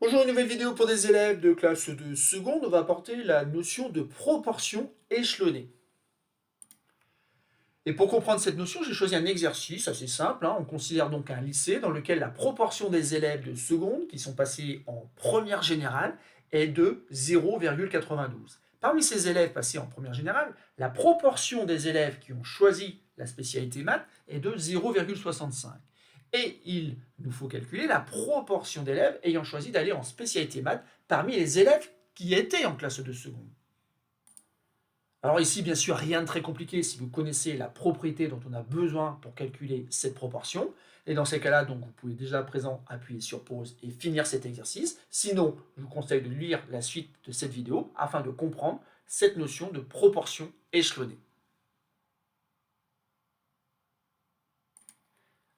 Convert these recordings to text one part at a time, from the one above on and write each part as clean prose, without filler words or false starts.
Bonjour, une nouvelle vidéo pour des élèves de classe de seconde. On va apporter la notion de proportion échelonnée. Et pour comprendre cette notion, j'ai choisi un exercice assez simple, hein. On considère donc un lycée dans lequel la proportion des élèves de seconde qui sont passés en première générale est de 0,92. Parmi ces élèves passés en première générale, la proportion des élèves qui ont choisi la spécialité maths est de 0,65. Et il nous faut calculer la proportion d'élèves ayant choisi d'aller en spécialité maths parmi les élèves qui étaient en classe de seconde. Alors ici, bien sûr, rien de très compliqué si vous connaissez la propriété dont on a besoin pour calculer cette proportion. Et dans ces cas-là, donc, vous pouvez déjà à présent appuyer sur pause et finir cet exercice. Sinon, je vous conseille de lire la suite de cette vidéo afin de comprendre cette notion de proportion échelonnée.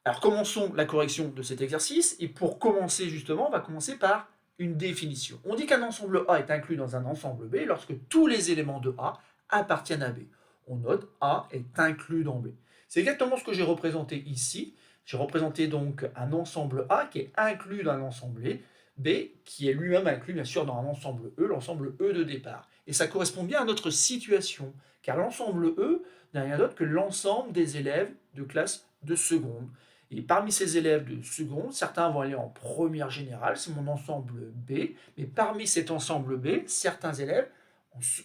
Alors commençons la correction de cet exercice. Et pour commencer justement, on va commencer par une définition. On dit qu'un ensemble A est inclus dans un ensemble B lorsque tous les éléments de A appartiennent à B. On note A est inclus dans B. C'est exactement ce que j'ai représenté ici. J'ai représenté donc un ensemble A qui est inclus dans un ensemble B qui est lui-même inclus bien sûr dans un ensemble E, l'ensemble E de départ. Et ça correspond bien à notre situation, car l'ensemble E n'est rien d'autre que l'ensemble des élèves de classe de seconde. Et parmi ces élèves de seconde, certains vont aller en première générale, c'est mon ensemble B, mais parmi cet ensemble B, certains élèves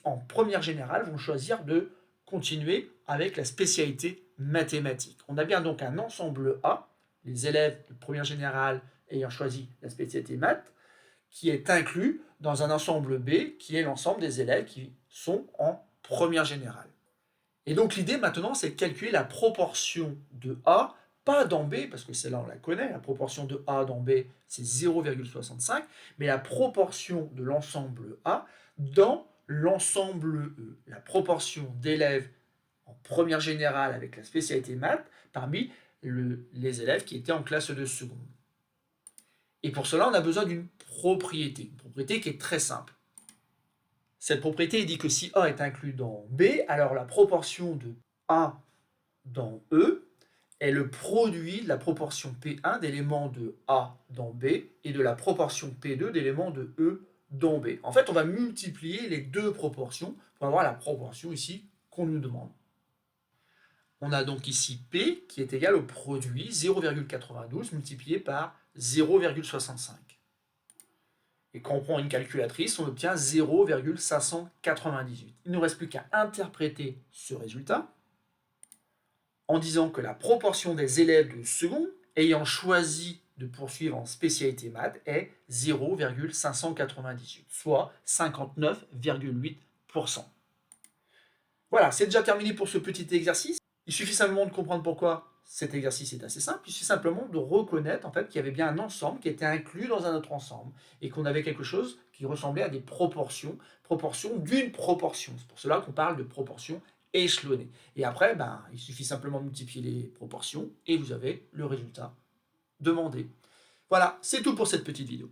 en première générale vont choisir de continuer avec la spécialité mathématique. On a bien donc un ensemble A, les élèves de première générale ayant choisi la spécialité maths, qui est inclus dans un ensemble B, qui est l'ensemble des élèves qui sont en première générale. Et donc l'idée maintenant, c'est de calculer la proportion de A, pas dans B, parce que celle-là on la connaît, la proportion de A dans B c'est 0,65, mais la proportion de l'ensemble A dans l'ensemble E, la proportion d'élèves en première générale avec la spécialité maths parmi les élèves qui étaient en classe de seconde. Et pour cela, on a besoin d'une propriété, une propriété qui est très simple. Cette propriété dit que si A est inclus dans B, alors la proportion de A dans E est le produit de la proportion P1 d'éléments de A dans B et de la proportion P2 d'éléments de E dans B. En fait, on va multiplier les deux proportions pour avoir la proportion ici qu'on nous demande. On a donc ici P qui est égal au produit 0,92 multiplié par 0,65. Et quand on prend une calculatrice, on obtient 0,598. Il ne nous reste plus qu'à interpréter ce résultat en disant que la proportion des élèves de seconde ayant choisi de poursuivre en spécialité maths est 0,598, soit 59,8%. Voilà, c'est déjà terminé pour ce petit exercice. Il suffit simplement de comprendre pourquoi cet exercice est assez simple. Il suffit simplement de reconnaître en fait, qu'il y avait bien un ensemble qui était inclus dans un autre ensemble et qu'on avait quelque chose qui ressemblait à des proportions, proportions d'une proportion. C'est pour cela qu'on parle de proportion échelonnée. Et après, il suffit simplement de multiplier les proportions et vous avez le résultat demandé. Voilà, c'est tout pour cette petite vidéo.